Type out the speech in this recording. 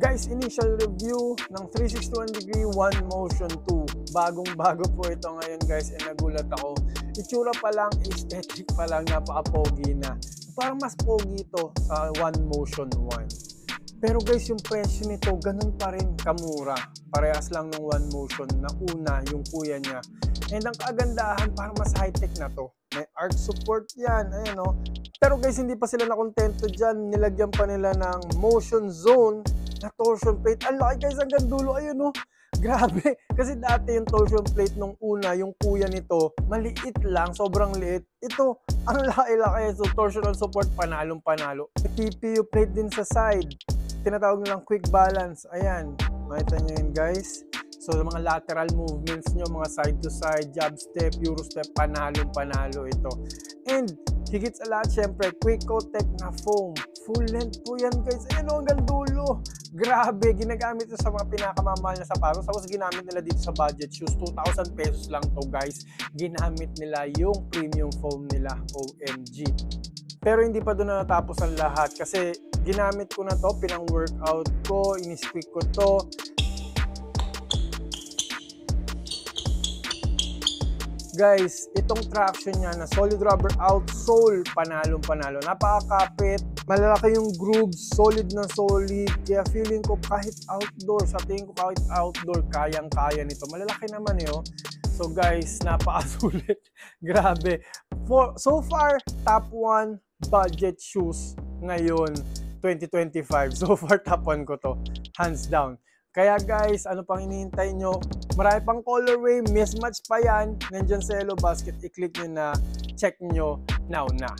Guys, initial review ng 361-degree One Motion 2. Bagong-bago po ito ngayon guys, and nagulat ako. Itsura pa lang, aesthetic pa lang, napaka-pogi na. Parang mas pogi ito sa One Motion 1. Pero guys, yung presyo nito, ganun pa rin kamura. Parehas lang ng One Motion na una, yung kuya niya. And ang kagandahan, parang mas high-tech na to. May arch support yan, ayan o. Pero guys, hindi pa sila nakontento dyan. Nilagyan pa nila ng motion zone na torsion plate. Ang laki guys, hanggang dulo, ayun o. Grabe. Kasi dati yung torsion plate nung una, yung kuya nito, maliit lang, sobrang liit. Ito, ang laki-laki. So, torsional support, panalong-panalo. TPU plate din sa side. Tinatawag nilang quick balance. Ayan. Makita nyo yun guys. So, mga lateral movements nyo, mga side to side, jab step, euro step, panalong-panalo ito. And, higit sa lahat, syempre, Quick-Tech na foam. Full length po yan guys. Ayan o, hanggang dulo. Grabe, ginagamit ito sa mga pinakamamahal na sapatos. Tapos ginamit nila dito sa budget shoes. 2,000 pesos lang to guys. Ginamit nila yung premium foam nila. OMG. Pero hindi pa doon natapos ang lahat. Kasi ginamit ko na to, pinang workout ko, inisqueak ko to. Guys, itong traction niya na solid rubber outsole, panalong-panalo. Napakakapit, malalaki yung grooves, solid na solid. Kaya feeling ko kahit outdoor, sa tingin ko kahit outdoor, kayang-kaya nito. Malalaki naman eh, oh. So guys, napakasulit. Grabe. So far, top 1 budget shoes ngayon, 2025. So far, top 1 ko to. Hands down. Kaya guys, ano pang hinihintay nyo? Marami pang colorway, mismatch pa yan. Nandyan sa Yellow Basket, i-click nyo na, check nyo now na.